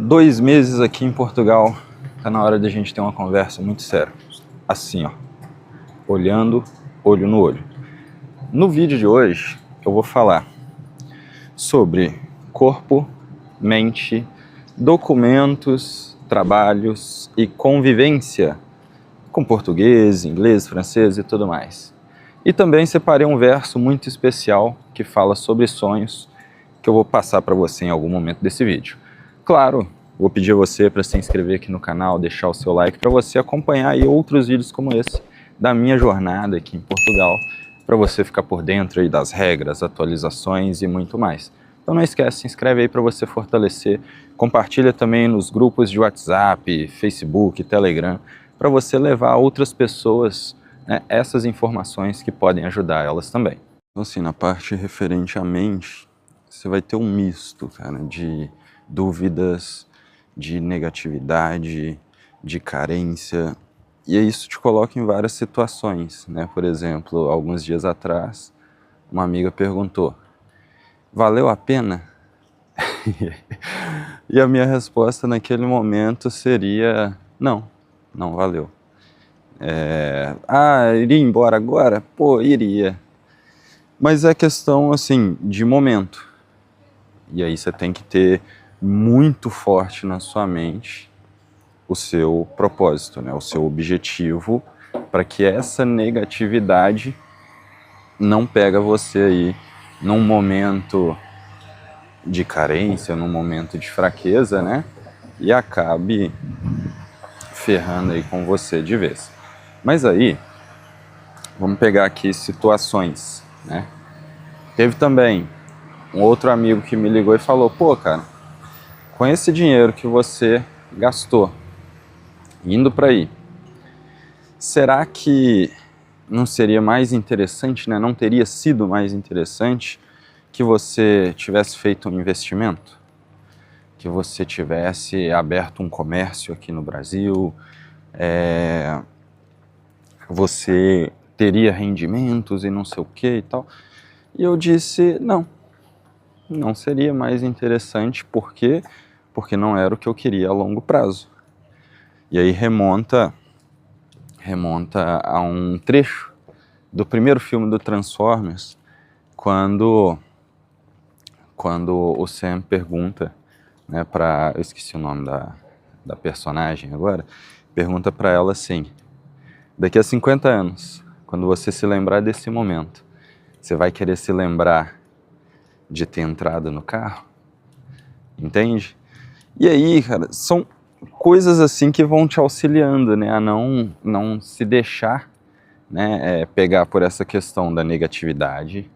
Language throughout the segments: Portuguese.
2 meses aqui em Portugal, tá na hora da gente ter uma conversa muito séria. Assim, ó, olhando, olho no olho. No vídeo de hoje, eu vou falar sobre corpo, mente, documentos, trabalhos e convivência com português, inglês, francês e tudo mais. E também separei um verso muito especial que fala sobre sonhos, que eu vou passar para você em algum momento desse vídeo. Claro, vou pedir a você para se inscrever aqui no canal, deixar o seu like para você acompanhar aí outros vídeos como esse da minha jornada aqui em Portugal, para você ficar por dentro aí das regras, atualizações e muito mais. Então não esquece, se inscreve aí para você fortalecer, compartilha também nos grupos de WhatsApp, Facebook, Telegram, para você levar a outras pessoas, né, essas informações que podem ajudar elas também. Então assim, na parte referente à mente, você vai ter um misto, cara, de dúvidas, de negatividade, de carência, e isso te coloca em várias situações, né? Por exemplo, alguns dias atrás, uma amiga perguntou: valeu a pena? E a minha resposta naquele momento seria: não, não valeu. Iria embora agora? Pô, iria. Mas é questão, assim, de momento. E aí você tem que ter muito forte na sua mente o seu propósito, né? O seu objetivo, para que essa negatividade não pega você aí num momento de carência, num momento de fraqueza, né? E acabe ferrando aí com você de vez. Mas aí, vamos pegar aqui situações, né? Teve também um outro amigo que me ligou e falou: pô, cara, com esse dinheiro que você gastou indo para aí, será que não seria mais interessante, né? Não teria sido mais interessante que você tivesse feito um investimento? Que você tivesse aberto um comércio aqui no Brasil? Você teria rendimentos e não sei o que e tal? E eu disse: não, não seria mais interessante. Por quê? Porque não era o que eu queria a longo prazo. E aí remonta a um trecho do primeiro filme do Transformers, quando o Sam pergunta, né, eu esqueci o nome da personagem agora, pergunta para ela assim: daqui a 50 anos, quando você se lembrar desse momento, você vai querer se lembrar de ter entrado no carro? Entende? E aí, cara, são coisas assim que vão te auxiliando, né, a não se deixar, né, pegar por essa questão da negatividade.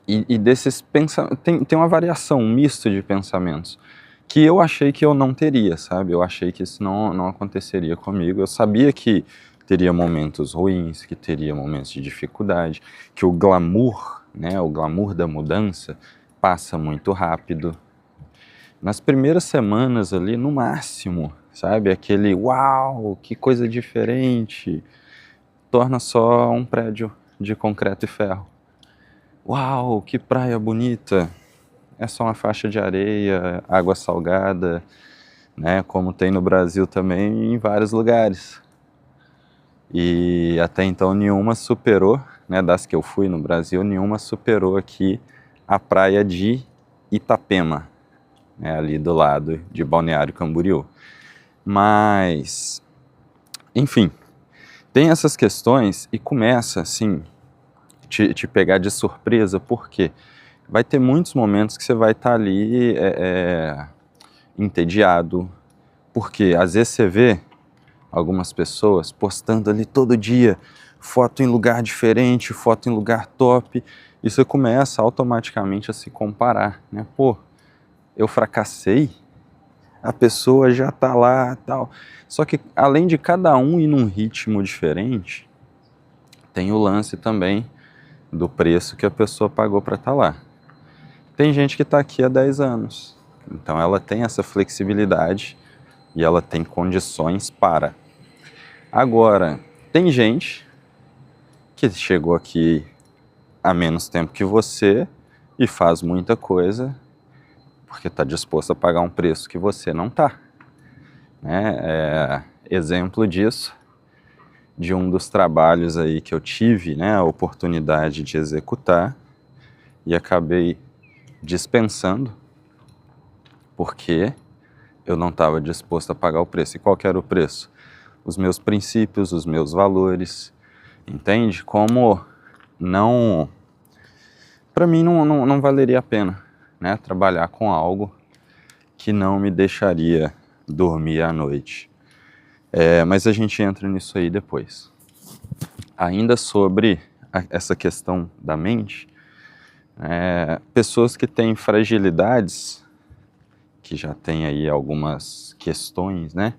E desses pensamentos, tem uma variação, um misto de pensamentos, que eu achei que eu não teria, sabe? Eu achei que isso não aconteceria comigo. Eu sabia que teria momentos ruins, que teria momentos de dificuldade, que o glamour, né, o glamour da mudança passa muito rápido. Nas primeiras semanas ali, no máximo, sabe? Aquele uau, que coisa diferente, torna só um prédio de concreto e ferro. Uau, que praia bonita! É só uma faixa de areia, água salgada, né? Como tem no Brasil também em vários lugares. E até então nenhuma superou, né? Das que eu fui no Brasil, nenhuma superou aqui a praia de Itapema, né? Ali do lado de Balneário Camboriú. Mas, enfim, tem essas questões e começa assim te pegar de surpresa, porque vai ter muitos momentos que você vai estar ali entediado, porque às vezes você vê algumas pessoas postando ali todo dia foto em lugar diferente, foto em lugar top, e você começa automaticamente a se comparar, né? Pô, eu fracassei, a pessoa já tá lá, tal. Só que além de cada um ir num ritmo diferente, tem o lance também do preço que a pessoa pagou para estar lá. Tem gente que está aqui há 10 anos, então ela tem essa flexibilidade e ela tem condições para. Agora, tem gente que chegou aqui há menos tempo que você e faz muita coisa porque está disposto a pagar um preço que você não está. Né? Exemplo disso, de um dos trabalhos aí que eu tive, né, a oportunidade de executar e acabei dispensando porque eu não estava disposto a pagar o preço. E qual que era o preço? Os meus princípios, os meus valores, entende? Como não... Para mim não valeria a pena, né, trabalhar com algo que não me deixaria dormir à noite. Mas a gente entra nisso aí depois. Ainda sobre essa questão da mente, pessoas que têm fragilidades, que já têm aí algumas questões, né?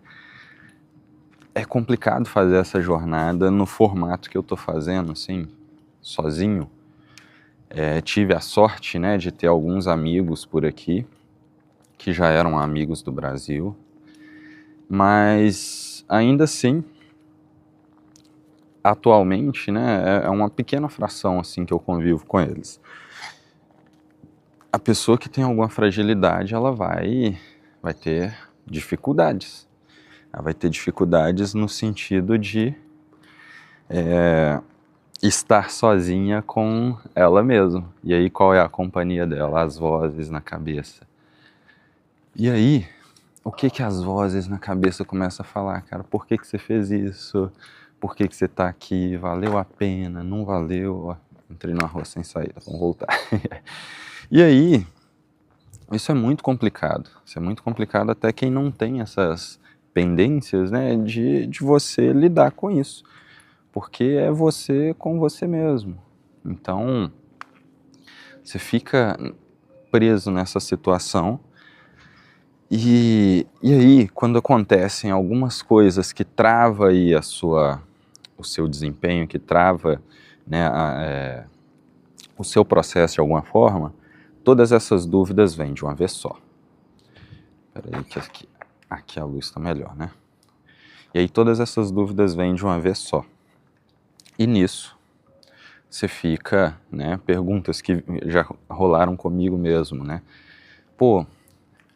É complicado fazer essa jornada no formato que eu tô fazendo, assim, sozinho. Tive a sorte, né, de ter alguns amigos por aqui, que já eram amigos do Brasil, mas ainda assim, atualmente, né, é uma pequena fração assim que eu convivo com eles. A pessoa que tem alguma fragilidade, ela vai ter dificuldades. Ela vai ter dificuldades no sentido de estar sozinha com ela mesma. E aí qual é a companhia dela? As vozes na cabeça. E aí, o que as vozes na cabeça começam a falar, cara? Por que você fez isso? Por que você tá aqui? Valeu a pena? Não valeu? Entrei numa rua sem saída, vamos voltar. E aí, isso é muito complicado. Isso é muito complicado até quem não tem essas pendências, né, de você lidar com isso. Porque é você com você mesmo. Então, você fica preso nessa situação. E aí, quando acontecem algumas coisas que trava aí o seu desempenho, que trava, né, o seu processo de alguma forma, todas essas dúvidas vêm de uma vez só. Espera aí que aqui a luz está melhor, né? E aí todas essas dúvidas vêm de uma vez só. E nisso, você fica, né, perguntas que já rolaram comigo mesmo, né? Pô,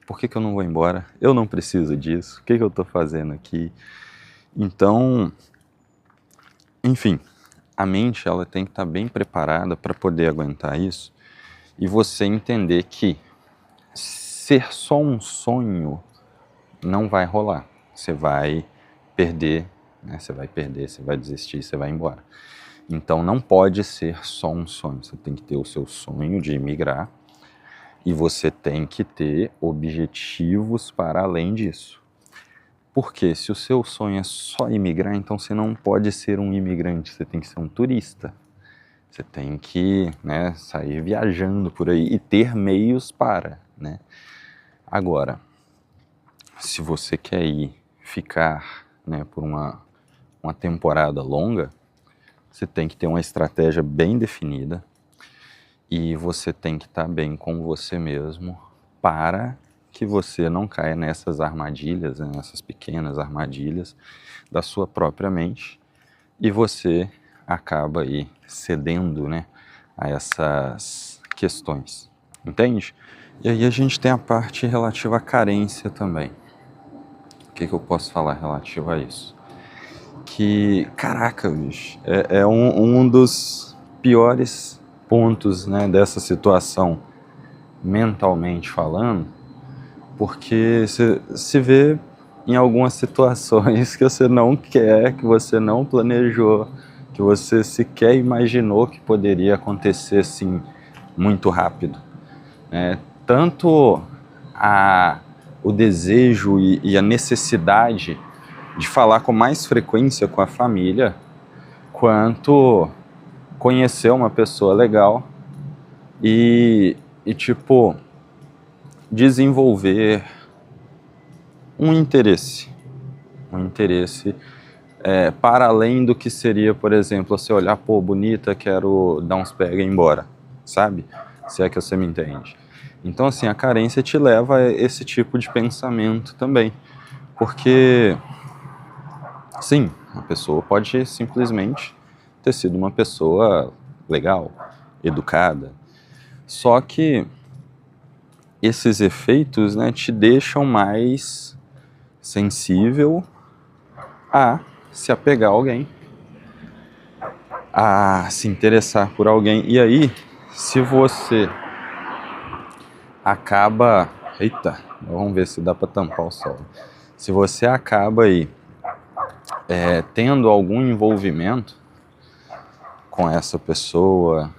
por que eu não vou embora? Eu não preciso disso. O que eu estou fazendo aqui? Então, enfim, a mente ela tem que estar bem preparada para poder aguentar isso e você entender que ser só um sonho não vai rolar. Você vai perder, né? Você vai desistir, você vai embora. Então não pode ser só um sonho. Você tem que ter o seu sonho de imigrar e você tem que ter objetivos para além disso. Porque se o seu sonho é só imigrar, então você não pode ser um imigrante, você tem que ser um turista. Você tem que, né, sair viajando por aí e ter meios para, né? Agora, se você quer ir ficar, né, por uma temporada longa, você tem que ter uma estratégia bem definida e você tem que estar bem com você mesmo para que você não caia nessas armadilhas, né, nessas pequenas armadilhas da sua própria mente e você acaba aí cedendo, né, a essas questões, entende? E aí a gente tem a parte relativa à carência também. O que eu posso falar relativo a isso? Que, caraca, bicho, é um dos piores pontos, né, dessa situação, mentalmente falando, porque você se vê em algumas situações que você não quer, que você não planejou, que você sequer imaginou que poderia acontecer assim muito rápido. Tanto o desejo e a necessidade de falar com mais frequência com a família, quanto conhecer uma pessoa legal e tipo, desenvolver um interesse para além do que seria, por exemplo, você olhar, pô, bonita, quero dar uns pega e ir embora, sabe? Se é que você me entende. Então, assim, a carência te leva a esse tipo de pensamento também, porque, sim, a pessoa pode simplesmente ter sido uma pessoa legal, educada, só que esses efeitos, né, te deixam mais sensível a se apegar a alguém, a se interessar por alguém. E aí, se você acaba... Eita, vamos ver se dá para tampar o sol. Se você acaba aí tendo algum envolvimento com essa pessoa,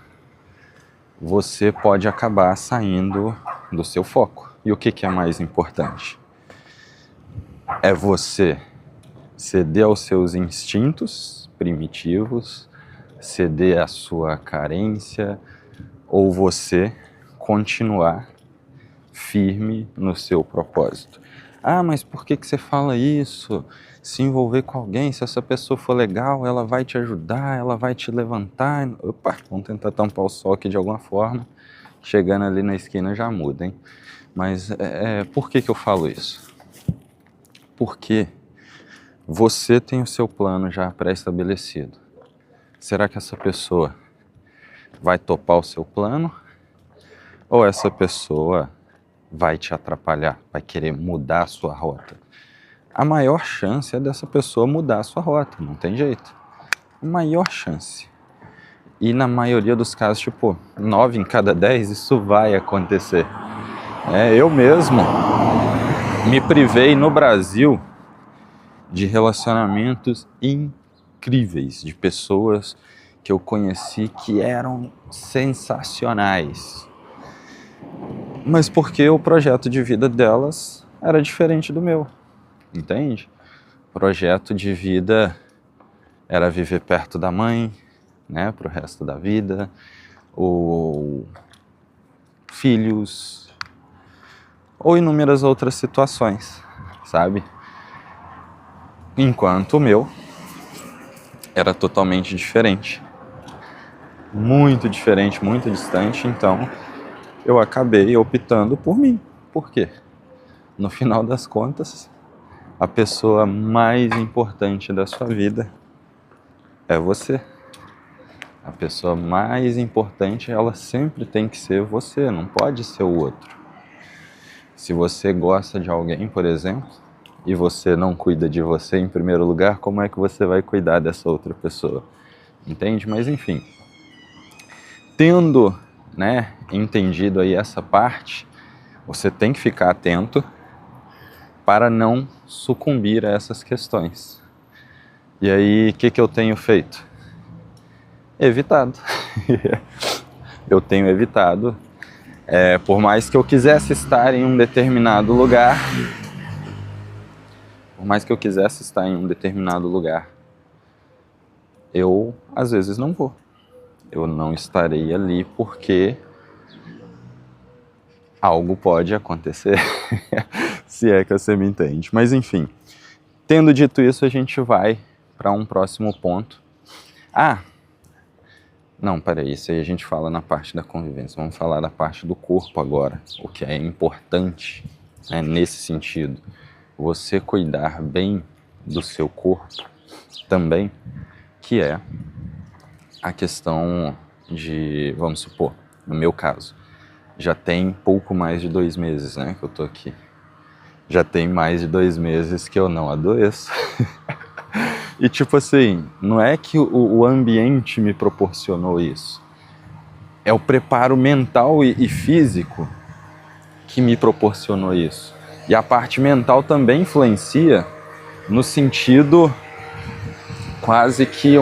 você pode acabar saindo do seu foco. E o que é mais importante? É você ceder aos seus instintos primitivos, ceder à sua carência, ou você continuar firme no seu propósito. Ah, mas por que você fala isso? Se envolver com alguém, se essa pessoa for legal, ela vai te ajudar, ela vai te levantar. Opa, vamos tentar tampar o sol aqui de alguma forma. Chegando ali na esquina já muda, hein? Mas por que eu falo isso? Porque você tem o seu plano já pré-estabelecido. Será que essa pessoa vai topar o seu plano? Ou essa pessoa vai te atrapalhar, vai querer mudar a sua rota? A maior chance é dessa pessoa mudar a sua rota, não tem jeito. A maior chance. E na maioria dos casos, tipo, 9 em cada 10, isso vai acontecer. Eu mesmo me privei no Brasil de relacionamentos incríveis, de pessoas que eu conheci que eram sensacionais. Mas porque o projeto de vida delas era diferente do meu, entende? O projeto de vida era viver perto da mãe, né, pro resto da vida, ou filhos, ou inúmeras outras situações, sabe? Enquanto o meu era totalmente diferente. Muito diferente, muito distante, então eu acabei optando por mim. Por quê? No final das contas, a pessoa mais importante da sua vida é você. A pessoa mais importante, ela sempre tem que ser você, não pode ser o outro. Se você gosta de alguém, por exemplo, e você não cuida de você em primeiro lugar, como é que você vai cuidar dessa outra pessoa? Entende? Mas enfim, tendo, né, entendido aí essa parte, você tem que ficar atento para não sucumbir a essas questões. E aí, o que eu tenho feito? Evitado. Eu tenho evitado. Por mais que eu quisesse estar em um determinado lugar, eu às vezes não vou. Eu não estarei ali porque algo pode acontecer, se é que você me entende. Mas enfim, tendo dito isso, a gente vai para um próximo ponto. Não, peraí, isso aí a gente fala na parte da convivência. Vamos falar da parte do corpo agora. O que é importante, né, nesse sentido. Você cuidar bem do seu corpo também, que é a questão de, vamos supor, no meu caso, já tem pouco mais de 2 meses, né, que eu tô aqui. Já tem mais de 2 meses que eu não adoeço. E tipo assim, não é que o ambiente me proporcionou isso. É o preparo mental e físico que me proporcionou isso. E a parte mental também influencia no sentido quase que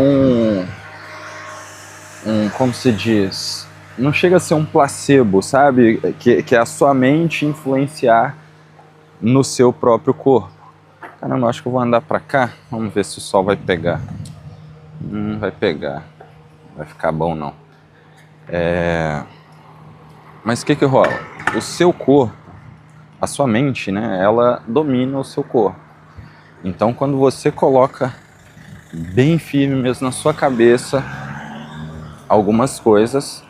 como se diz, não chega a ser um placebo, sabe? Que é a sua mente influenciar no seu próprio corpo. Caramba, acho que eu vou andar pra cá. Vamos ver se o sol vai pegar. Vai pegar. Vai ficar bom não. Mas o que rola? O seu corpo, a sua mente, né? Ela domina o seu corpo. Então quando você coloca bem firme mesmo na sua cabeça algumas coisas,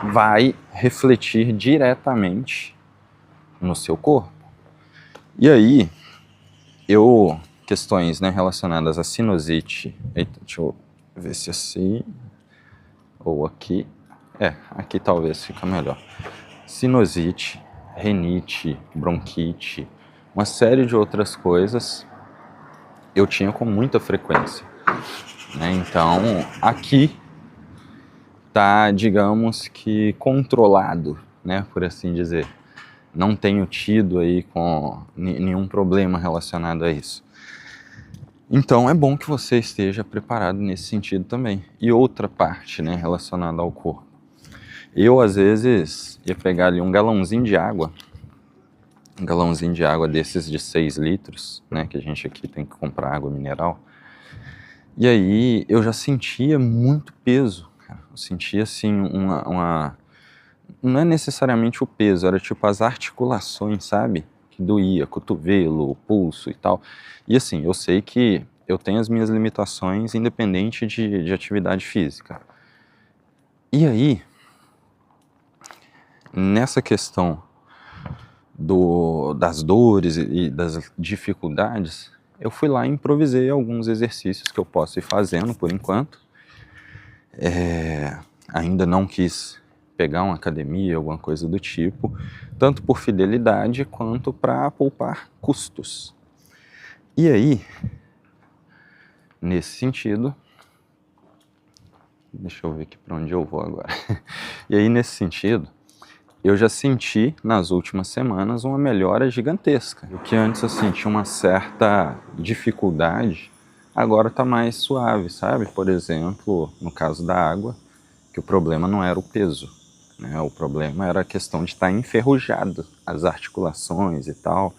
vai refletir diretamente no seu corpo. E aí, questões, né, relacionadas à sinusite. Eita, deixa eu ver se assim, ou aqui. Aqui talvez fica melhor. sinusite, rinite, bronquite, uma série de outras coisas eu tinha com muita frequência, né? Então, aqui tá, digamos que controlado, né, por assim dizer. Não tenho tido aí com nenhum problema relacionado a isso. Então é bom que você esteja preparado nesse sentido também. E outra parte, né, relacionada ao corpo. Eu, às vezes, ia pegar ali um galãozinho de água desses de 6 litros, né, que a gente aqui tem que comprar água mineral. E aí eu já sentia muito peso, cara. Eu sentia assim não é necessariamente o peso, era tipo as articulações, sabe? Que doía, cotovelo, pulso e tal. E assim, eu sei que eu tenho as minhas limitações independente de atividade física. E aí, nessa questão das dores e das dificuldades, eu fui lá e improvisei alguns exercícios que eu posso ir fazendo por enquanto. Ainda não quis pegar uma academia, alguma coisa do tipo, tanto por fidelidade quanto para poupar custos. E aí, nesse sentido, deixa eu ver aqui para onde eu vou agora. E aí, nesse sentido, eu já senti nas últimas semanas uma melhora gigantesca. O que antes eu sentia uma certa dificuldade, agora está mais suave, sabe? Por exemplo, no caso da água, que o problema não era o peso, né? O problema era a questão de estar enferrujado, as articulações e tal.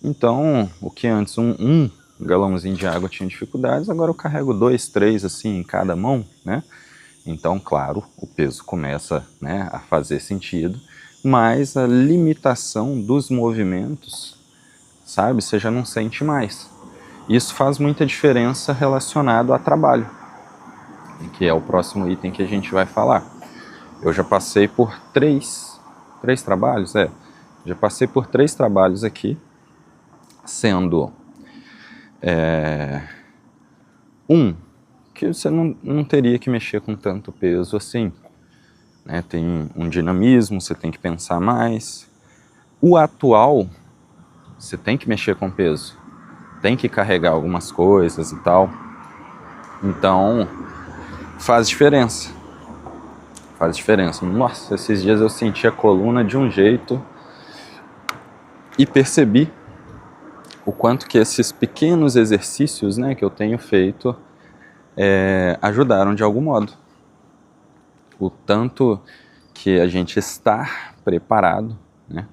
Então, o que antes um galãozinho de água tinha dificuldades, agora eu carrego 2, 3 assim em cada mão, né? Então, claro, o peso começa, né, a fazer sentido, mas a limitação dos movimentos, sabe, você já não sente mais. Isso faz muita diferença relacionado a trabalho, que é o próximo item que a gente vai falar. Eu já passei por três trabalhos, já passei por 3 trabalhos aqui, sendo que você não teria que mexer com tanto peso assim, né? Tem um dinamismo, você tem que pensar mais. O atual, você tem que mexer com peso, tem que carregar algumas coisas e tal, então faz diferença. Faz diferença. Nossa, esses dias eu senti a coluna de um jeito e percebi o quanto que esses pequenos exercícios, né, que eu tenho feito ajudaram de algum modo. O tanto que a gente estar preparado, né,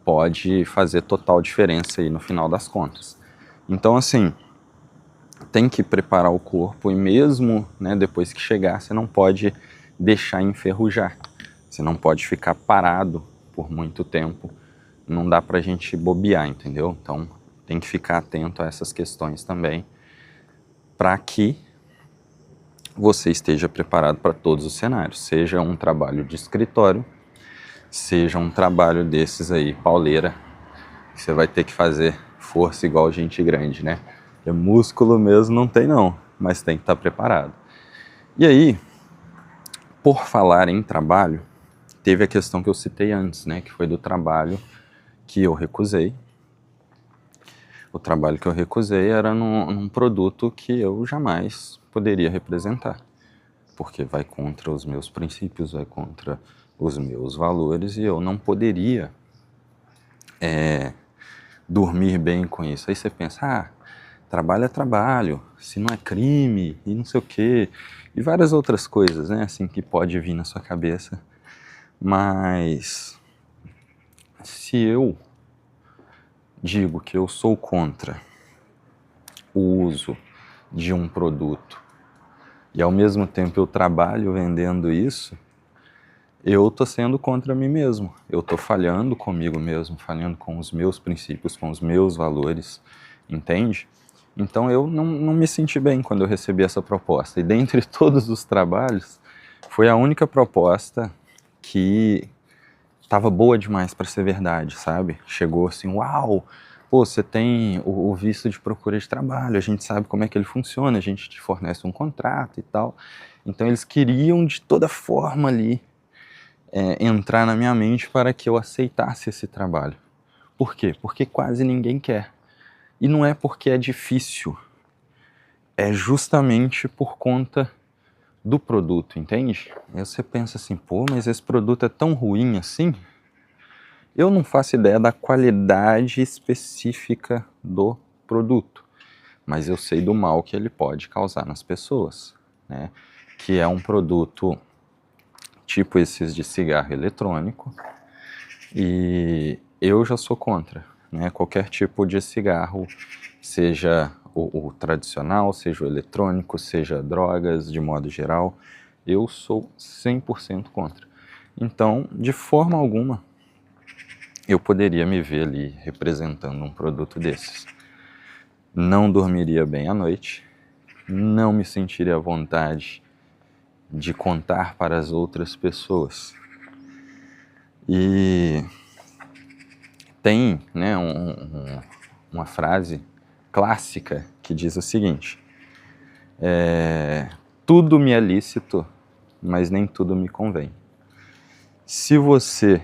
pode fazer total diferença aí no final das contas. Então, assim, tem que preparar o corpo e mesmo, né, depois que chegar, você não pode deixar enferrujar. Você não pode ficar parado por muito tempo. Não dá pra gente bobear, entendeu? Então, tem que ficar atento a essas questões também, para que você esteja preparado para todos os cenários, seja um trabalho de escritório, seja um trabalho desses aí, pauleira, que você vai ter que fazer força igual gente grande, né? Porque músculo mesmo não tem não, mas tem que estar preparado. E aí, por falar em trabalho, teve a questão que eu citei antes, né? Que foi do trabalho que eu recusei. O trabalho que eu recusei era num produto que eu jamais poderia representar, porque vai contra os meus princípios, vai contra os meus valores e eu não poderia dormir bem com isso. Aí você pensa, trabalho é trabalho, se não é crime e não sei o quê, e várias outras coisas, né, assim, que pode vir na sua cabeça. Mas se eu digo que eu sou contra o uso de um produto e ao mesmo tempo eu trabalho vendendo isso, eu estou sendo contra mim mesmo. Eu estou falhando comigo mesmo, falhando com os meus princípios, com os meus valores, entende? Então eu não me senti bem quando eu recebi essa proposta. E dentre todos os trabalhos, foi a única proposta que estava boa demais para ser verdade, sabe? Chegou assim, uau, pô, você tem o visto de procura de trabalho, a gente sabe como é que ele funciona, a gente te fornece um contrato e tal. Então eles queriam de toda forma ali entrar na minha mente para que eu aceitasse esse trabalho. Por quê? Porque quase ninguém quer. E não é porque é difícil, é justamente por conta do produto, entende? Aí você pensa assim, pô, mas esse produto é tão ruim assim? Eu não faço ideia da qualidade específica do produto, mas eu sei do mal que ele pode causar nas pessoas, né? Que é um produto tipo esses de cigarro eletrônico, e eu já sou contra, né? Qualquer tipo de cigarro, seja o tradicional, seja o eletrônico, seja drogas de modo geral, eu sou 100% contra. Então, de forma alguma, eu poderia me ver ali representando um produto desses. Não dormiria bem à noite, não me sentiria à vontade de contar para as outras pessoas. E tem, né, uma frase clássica que diz o seguinte: tudo me é lícito, mas nem tudo me convém. Se você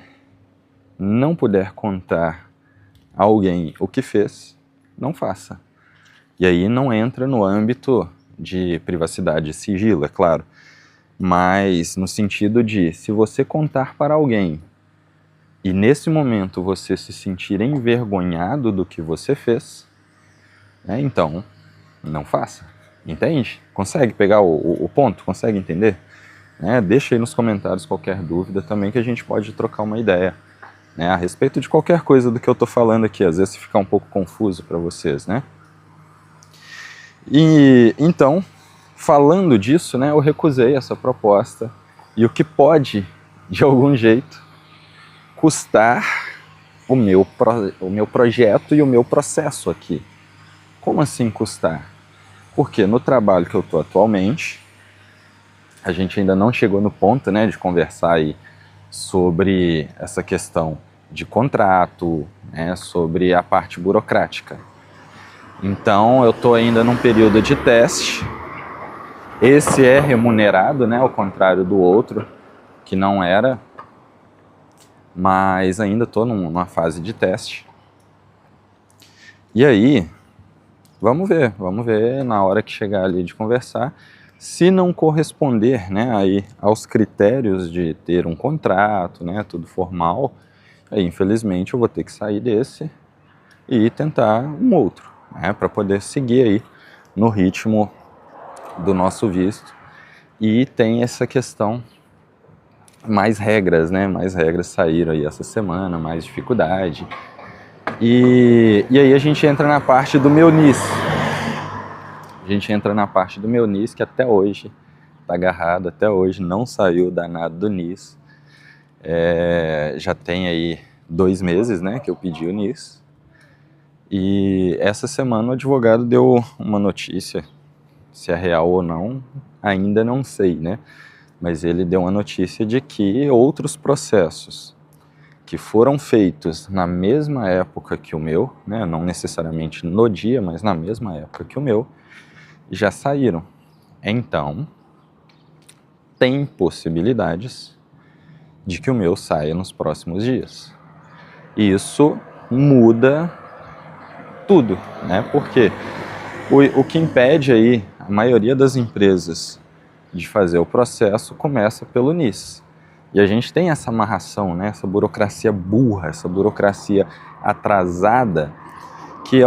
não puder contar a alguém o que fez, não faça. E aí não entra no âmbito de privacidade e sigilo, é claro, mas no sentido de, se você contar para alguém e nesse momento você se sentir envergonhado do que você fez, né, então não faça. Entende? Consegue pegar o ponto? Consegue entender? Deixa aí nos comentários qualquer dúvida também, que a gente pode trocar uma ideia, né, a respeito de qualquer coisa do que eu estou falando aqui. Às vezes fica um pouco confuso para vocês, né? E então, falando disso, né, eu recusei essa proposta, e o que pode, de algum jeito, custar o meu projeto e o meu processo aqui. Como assim custar? Porque no trabalho que eu estou atualmente, a gente ainda não chegou no ponto, né, de conversar aí sobre essa questão de contrato, né, sobre a parte burocrática. Então eu estou ainda num período de teste. Esse é remunerado, né, ao contrário do outro, que não era, mas ainda estou numa fase de teste. E aí, vamos ver na hora que chegar ali de conversar, se não corresponder, né, aí aos critérios de ter um contrato, né, tudo formal, aí infelizmente eu vou ter que sair desse e tentar um outro, né, para poder seguir aí no ritmo do nosso visto. E tem essa questão, mais regras, né, mais regras saíram aí essa semana, mais dificuldade. E aí a gente entra na parte do meu NIS. Que até hoje está agarrado, até hoje não saiu danado do NIS. Já tem aí 2 meses, né, que eu pedi o NIS. E essa semana o advogado deu uma notícia, se é real ou não, ainda não sei, né? Mas ele deu uma notícia de que outros processos que foram feitos na mesma época que o meu, né, não necessariamente no dia, mas na mesma época que o meu, já saíram. Então, tem possibilidades de que o meu saia nos próximos dias. E isso muda tudo, né? Porque o que impede aí a maioria das empresas de fazer o processo começa pelo NIS. E a gente tem essa amarração, né? Essa burocracia burra, essa burocracia atrasada, que,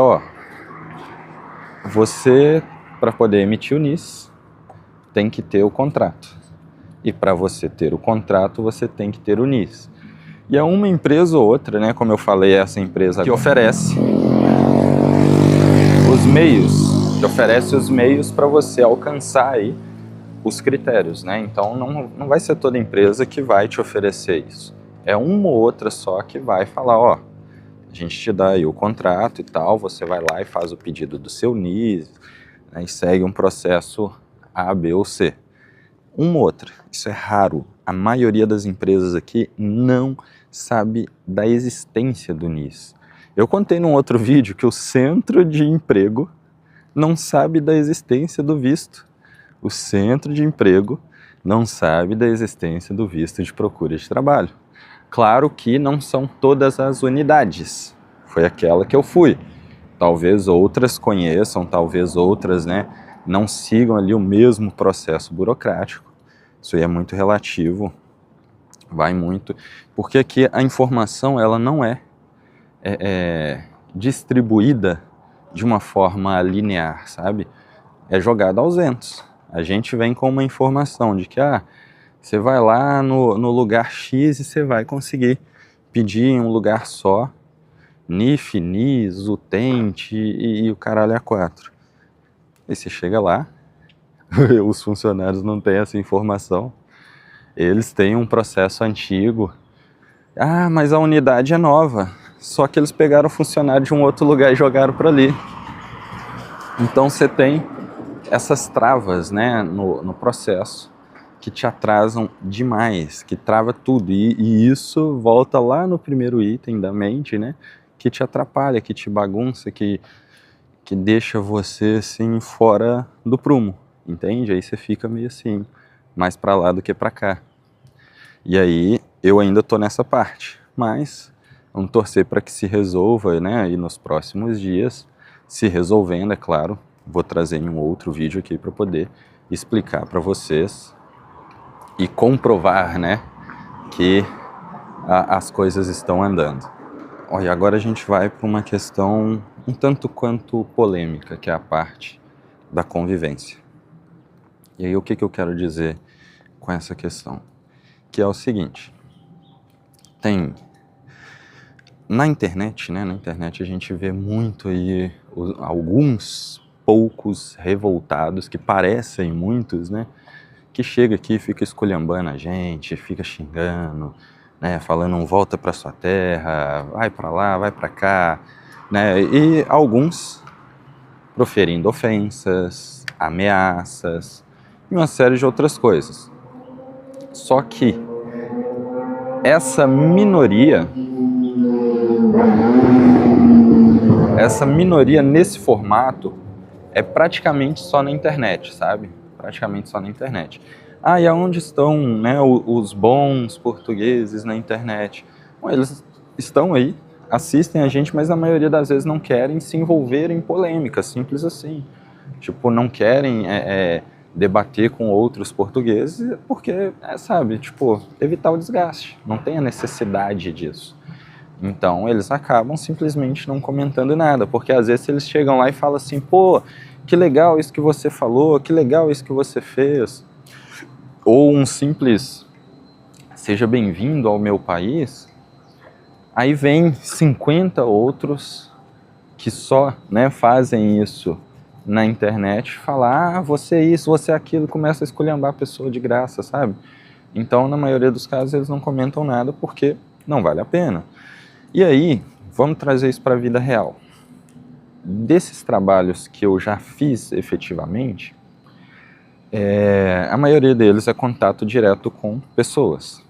você, para poder emitir o NIS, tem que ter o contrato. E para você ter o contrato, você tem que ter o NIS. E é uma empresa ou outra, né? Como eu falei, essa empresa que oferece os meios para você alcançar aí os critérios, né? Então não vai ser toda empresa que vai te oferecer isso. É uma ou outra só que vai falar, a gente te dá aí o contrato e tal, você vai lá e faz o pedido do seu NIS, né, e segue um processo A, B ou C. Uma ou outra, isso é raro. A maioria das empresas aqui não sabe da existência do NIS. Eu contei num outro vídeo que o centro de emprego não sabe da existência do visto. O centro de emprego não sabe da existência do visto de procura de trabalho. Claro que não são todas as unidades, foi aquela que eu fui. Talvez outras conheçam, talvez outras, né, não sigam ali o mesmo processo burocrático. Isso aí é muito relativo, vai muito, porque aqui a informação ela não é distribuída de uma forma linear, sabe? É jogada aos ventos. A gente vem com uma informação de que você vai lá no lugar X e você vai conseguir pedir em um lugar só, NIF, NIS, utente e o caralho a quatro. E você chega lá, os funcionários não têm essa informação, eles têm um processo antigo. Mas a unidade é nova, só que eles pegaram o funcionário de um outro lugar e jogaram para ali. Então você tem essas travas, né, no processo que te atrasam demais, que trava tudo. E isso volta lá no primeiro item da mente, né, que te atrapalha, que te bagunça, que deixa você assim fora do prumo, entende? Aí você fica meio assim, mais para lá do que para cá. E aí eu ainda tô nessa parte, mas vamos torcer para que se resolva, né, e nos próximos dias, se resolvendo, é claro, vou trazer em um outro vídeo aqui para poder explicar para vocês e comprovar, né, que as coisas estão andando. Olha, agora a gente vai para uma questão um tanto quanto polêmica, que é a parte da convivência. E aí o que eu quero dizer com essa questão? Que é o seguinte, tem na internet, né, na internet a gente vê muito aí alguns poucos revoltados, que parecem muitos, né, que chega aqui e fica esculhambando a gente, fica xingando, né, falando volta para sua terra, vai para lá, vai para cá, né, e alguns proferindo ofensas, ameaças e uma série de outras coisas. Só que essa minoria nesse formato é praticamente só na internet, sabe? Praticamente só na internet. E aonde estão, né, os bons portugueses na internet? Bom, eles estão aí, assistem a gente, mas na maioria das vezes não querem se envolver em polêmicas, simples assim. Tipo, não querem debater com outros portugueses, porque, sabe, tipo, evitar o desgaste. Não tem a necessidade disso. Então, eles acabam simplesmente não comentando nada, porque às vezes eles chegam lá e falam assim, pô, que legal isso que você falou, que legal isso que você fez. Ou um simples, seja bem-vindo ao meu país. Aí vem 50 outros que só, né, fazem isso na internet, falar, você é isso, você é aquilo, começa a esculhambar a pessoa de graça, sabe? Então, na maioria dos casos, eles não comentam nada porque não vale a pena. E aí, vamos trazer isso para a vida real. Desses trabalhos que eu já fiz efetivamente, a maioria deles é contato direto com pessoas.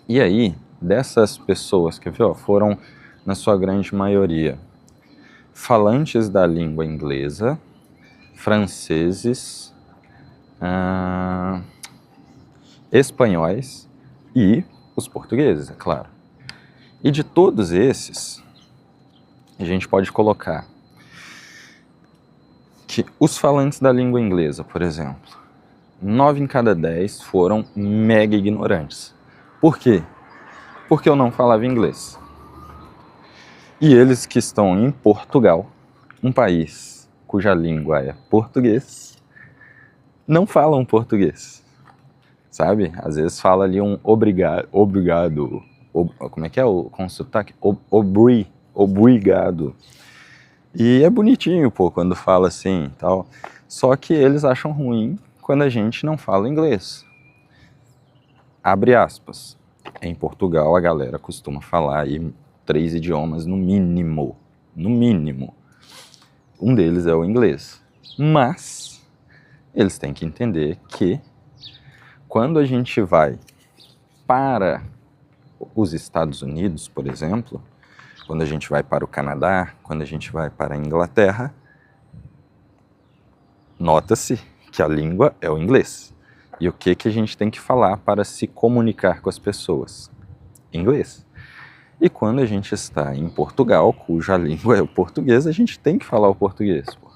E aí, dessas pessoas, quer ver, foram, na sua grande maioria, falantes da língua inglesa, franceses, espanhóis e os portugueses, é claro. E de todos esses, a gente pode colocar que os falantes da língua inglesa, por exemplo, 9 em cada 10 foram mega ignorantes. Por quê? Porque eu não falava inglês. E eles que estão em Portugal, um país cuja língua é português, não falam português, sabe? Às vezes fala ali um obrigado, como é que é com sotaque? Obrigado. E é bonitinho, pô, quando fala assim, tal. Só que eles acham ruim quando a gente não fala inglês. Abre aspas. Em Portugal a galera costuma falar aí 3 idiomas no mínimo. No mínimo. Um deles é o inglês. Mas eles têm que entender que quando a gente vai para os Estados Unidos, por exemplo, quando a gente vai para o Canadá, quando a gente vai para a Inglaterra, nota-se que a língua é o inglês. E o que a gente tem que falar para se comunicar com as pessoas? Inglês. E quando a gente está em Portugal, cuja língua é o português, a gente tem que falar o português. Pô.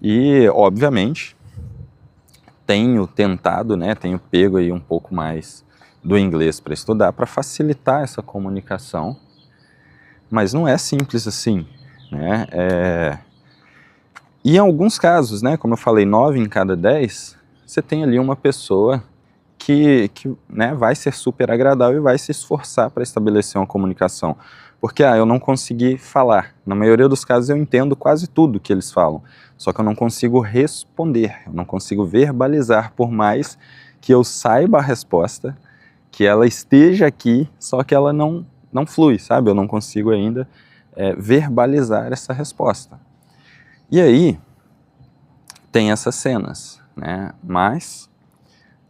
E, obviamente, tenho tentado, né, tenho pego aí um pouco mais do inglês para estudar, para facilitar essa comunicação, mas não é simples assim, né? E em alguns casos, né, como eu falei, 9 em cada 10, você tem ali uma pessoa que né, vai ser super agradável e vai se esforçar para estabelecer uma comunicação. Porque eu não consegui falar. Na maioria dos casos eu entendo quase tudo que eles falam, só que eu não consigo responder, eu não consigo verbalizar, por mais que eu saiba a resposta, que ela esteja aqui, só que ela não flui, sabe? Eu não consigo ainda verbalizar essa resposta. E aí, tem essas cenas, né? Mas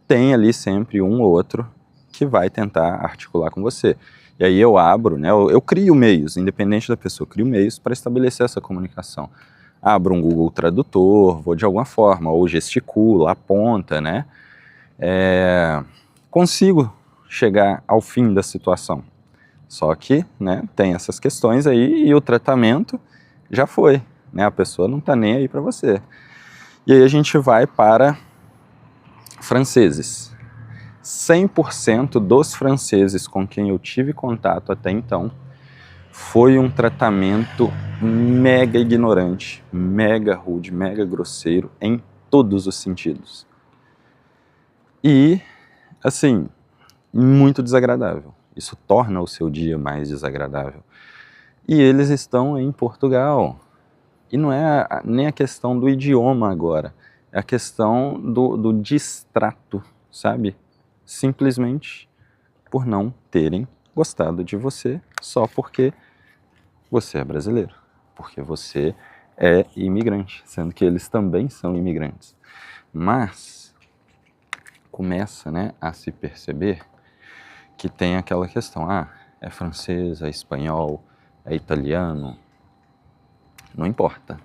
tem ali sempre um ou outro que vai tentar articular com você. E aí eu abro, né? Eu crio meios, independente da pessoa, eu crio meios para estabelecer essa comunicação. Abro um Google Tradutor, vou de alguma forma, ou gesticulo, aponta, né? Consigo chegar ao fim da situação. Só que, né, tem essas questões aí e o tratamento já foi, né? A pessoa não está nem aí para você. E aí a gente vai para franceses. 100% dos franceses com quem eu tive contato até então foi um tratamento mega ignorante, mega rude, mega grosseiro em todos os sentidos. E, assim, muito desagradável. Isso torna o seu dia mais desagradável. E eles estão em Portugal. E não é nem a questão do idioma agora, é a questão do distrato, sabe? Simplesmente por não terem gostado de você só porque você é brasileiro, porque você é imigrante, sendo que eles também são imigrantes. Mas começa, né, a se perceber que tem aquela questão, é francês, é espanhol, é italiano, não importa,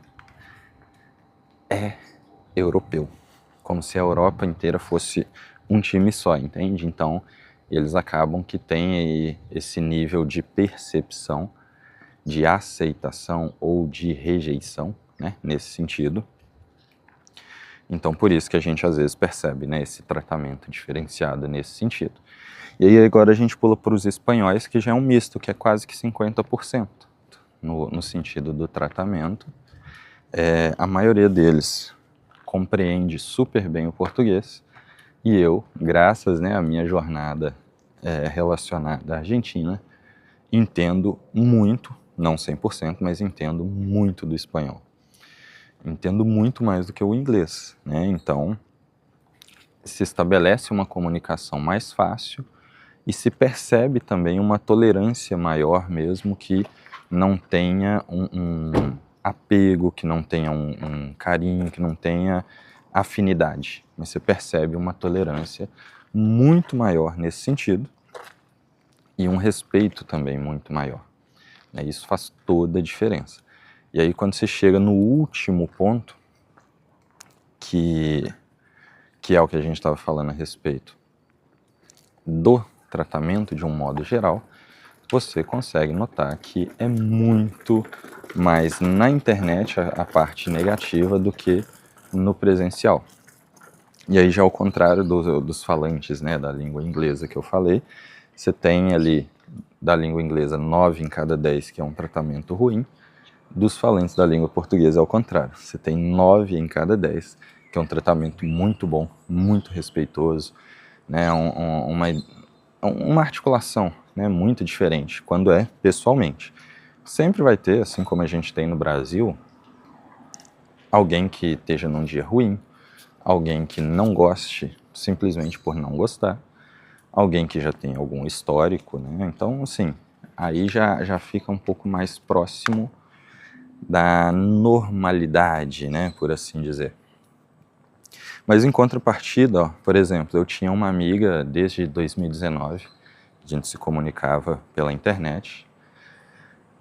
é europeu, como se a Europa inteira fosse um time só, entende? Então, eles acabam que tem aí esse nível de percepção, de aceitação ou de rejeição, né, nesse sentido. Então, por isso que a gente às vezes percebe, né, esse tratamento diferenciado nesse sentido. E aí agora a gente pula para os espanhóis, que já é um misto, que é quase que 50% no sentido do tratamento. A maioria deles compreende super bem o português, e eu, graças, né, à minha jornada relacionada à Argentina, entendo muito, não 100%, mas entendo muito do espanhol. Entendo muito mais do que o inglês, né? Então, se estabelece uma comunicação mais fácil e se percebe também uma tolerância maior, mesmo que não tenha um apego, que não tenha um carinho, que não tenha afinidade. Mas você percebe uma tolerância muito maior nesse sentido e um respeito também muito maior. Isso faz toda a diferença. E aí quando você chega no último ponto, que é o que a gente estava falando a respeito do tratamento de um modo geral, você consegue notar que é muito mais na internet a parte negativa do que no presencial. E aí já ao contrário dos falantes, né, da língua inglesa que eu falei, você tem ali da língua inglesa 9 em cada 10 que é um tratamento ruim, dos falantes da língua portuguesa ao contrário, você tem 9 em cada 10 que é um tratamento muito bom, muito respeitoso, né, uma articulação, né, muito diferente quando é pessoalmente. Sempre vai ter, assim como a gente tem no Brasil, alguém que esteja num dia ruim, alguém que não goste simplesmente por não gostar, alguém que já tem algum histórico, né? Então, assim, aí já fica um pouco mais próximo da normalidade, né, por assim dizer. Mas em contrapartida, por exemplo, eu tinha uma amiga desde 2019, a gente se comunicava pela internet,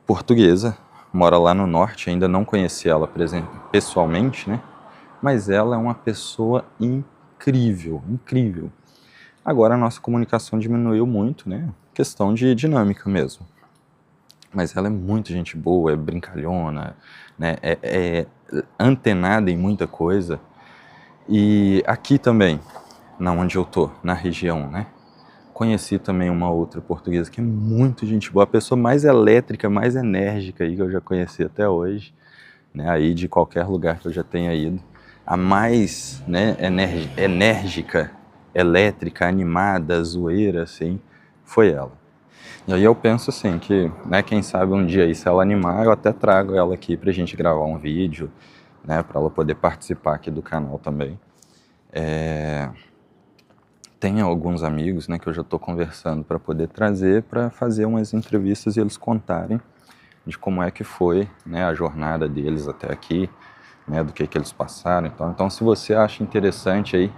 portuguesa, mora lá no norte, ainda não conheci ela pessoalmente, né? Mas ela é uma pessoa incrível, incrível, incrível. Agora a nossa comunicação diminuiu muito, né? Questão de dinâmica mesmo. Mas ela é muito gente boa, é brincalhona, né? É antenada em muita coisa. E aqui também, na onde eu tô, na região, né? Conheci também uma outra portuguesa que é muito gente boa, a pessoa mais elétrica, mais enérgica aí que eu já conheci até hoje, né? Aí de qualquer lugar que eu já tenha ido. A mais, né, enérgica, elétrica, animada, zoeira, assim, foi ela. E aí eu penso assim, que, né, quem sabe um dia aí, se ela animar, eu até trago ela aqui pra gente gravar um vídeo, né, pra ela poder participar aqui do canal também. Tem alguns amigos, né, que eu já estou conversando para poder trazer para fazer umas entrevistas e eles contarem de como é que foi, né, a jornada deles até aqui, né, do que eles passaram. Então, se você acha interessante aí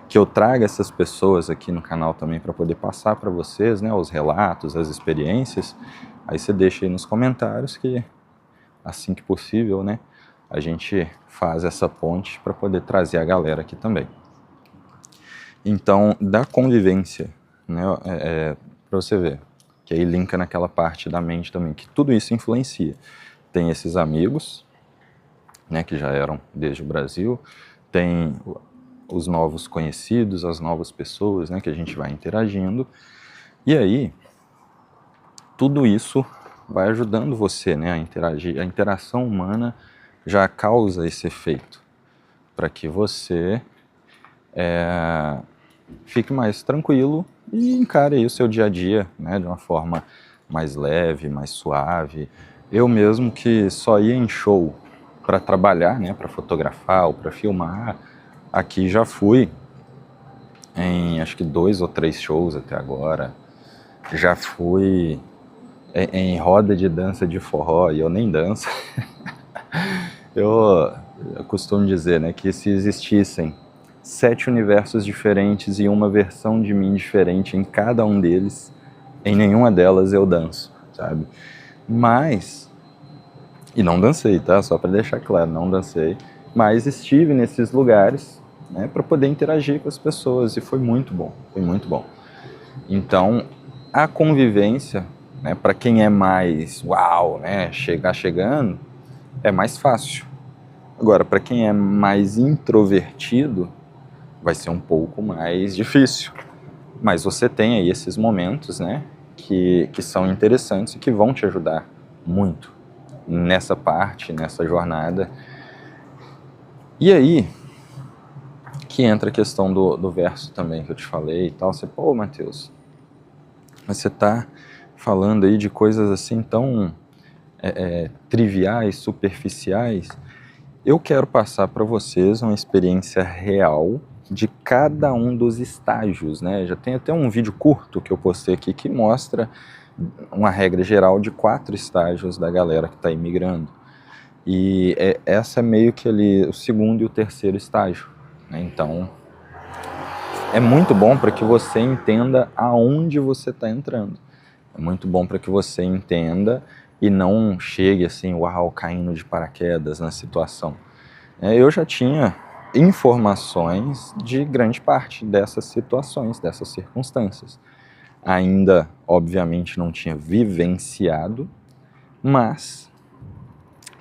que eu traga essas pessoas aqui no canal também para poder passar para vocês, né, os relatos, as experiências, aí você deixa aí nos comentários que assim que possível, né, a gente faz essa ponte para poder trazer a galera aqui também. Então, da convivência, né, para você ver, que aí linka naquela parte da mente também, que tudo isso influencia. Tem esses amigos, né, que já eram desde o Brasil, tem os novos conhecidos, as novas pessoas, né, que a gente vai interagindo, e aí tudo isso vai ajudando você, né, a interagir. A interação humana já causa esse efeito, para que você fique mais tranquilo e encare aí o seu dia a dia, né, de uma forma mais leve, mais suave. Eu mesmo que só ia em show para trabalhar, né, para fotografar ou para filmar, aqui já fui em acho que 2 ou 3 shows até agora. Já fui em roda de dança de forró e eu nem danço. Eu costumo dizer, né, que se existissem 7 universos diferentes e uma versão de mim diferente em cada um deles, em nenhuma delas eu danço, sabe? Mas, e não dancei, tá? Só para deixar claro, não dancei, mas estive nesses lugares, né, para poder interagir com as pessoas e foi muito bom, foi muito bom. Então, a convivência, né, para quem é mais uau, né, chegando, é mais fácil. Agora, para quem é mais introvertido, vai ser um pouco mais difícil. Mas você tem aí esses momentos, né, que são interessantes e que vão te ajudar muito nessa parte, nessa jornada. E aí que entra a questão do verso também que eu te falei e tal. Você, pô, Matheus, mas você tá falando aí de coisas assim tão triviais, superficiais. Eu quero passar para vocês uma experiência real de cada um dos estágios, né? Já tem até um vídeo curto que eu postei aqui que mostra uma regra geral de 4 estágios da galera que está imigrando. E essa é meio que ali o segundo e o terceiro estágio, né? Então, é muito bom para que você entenda aonde você está entrando. É muito bom para que você entenda e não chegue assim, uau, caindo de paraquedas na situação. Eu já tinha informações de grande parte dessas situações, dessas circunstâncias. Ainda, obviamente, não tinha vivenciado, mas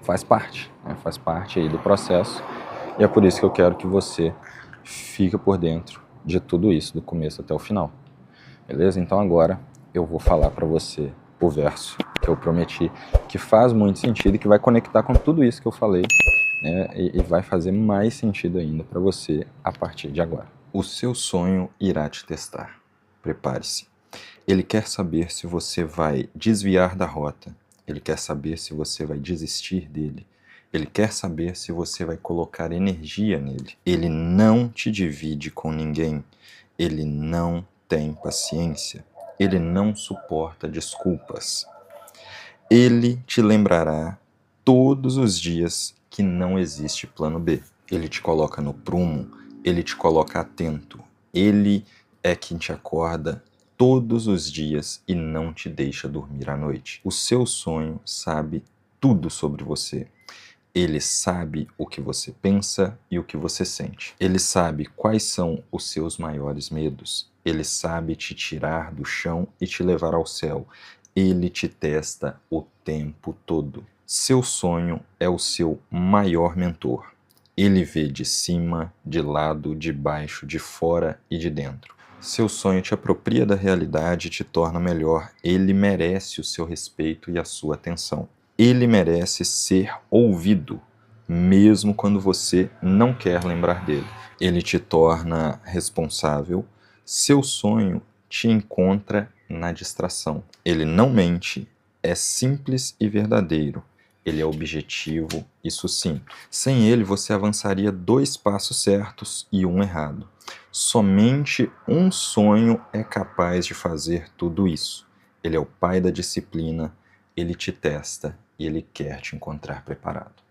faz parte, né? Faz parte aí do processo. E é por isso que eu quero que você fique por dentro de tudo isso, do começo até o final. Beleza? Então agora eu vou falar para você o verso que eu prometi, que faz muito sentido e que vai conectar com tudo isso que eu falei, né? E vai fazer mais sentido ainda para você a partir de agora. O seu sonho irá te testar. Prepare-se. Ele quer saber se você vai desviar da rota. Ele quer saber se você vai desistir dele. Ele quer saber se você vai colocar energia nele. Ele não te divide com ninguém. Ele não tem paciência. Ele não suporta desculpas. Ele te lembrará todos os dias que não existe plano B. Ele te coloca no prumo, ele te coloca atento. Ele é quem te acorda todos os dias e não te deixa dormir à noite. O seu sonho sabe tudo sobre você. Ele sabe o que você pensa e o que você sente. Ele sabe quais são os seus maiores medos. Ele sabe te tirar do chão e te levar ao céu. Ele te testa o tempo todo. Seu sonho é o seu maior mentor. Ele vê de cima, de lado, de baixo, de fora e de dentro. Seu sonho te apropria da realidade e te torna melhor. Ele merece o seu respeito e a sua atenção. Ele merece ser ouvido, mesmo quando você não quer lembrar dele. Ele te torna responsável. Seu sonho te encontra na distração. Ele não mente, é simples e verdadeiro. Ele é objetivo e sucinto. Sem ele, você avançaria 2 passos certos e 1 errado. Somente um sonho é capaz de fazer tudo isso. Ele é o pai da disciplina, ele te testa e ele quer te encontrar preparado.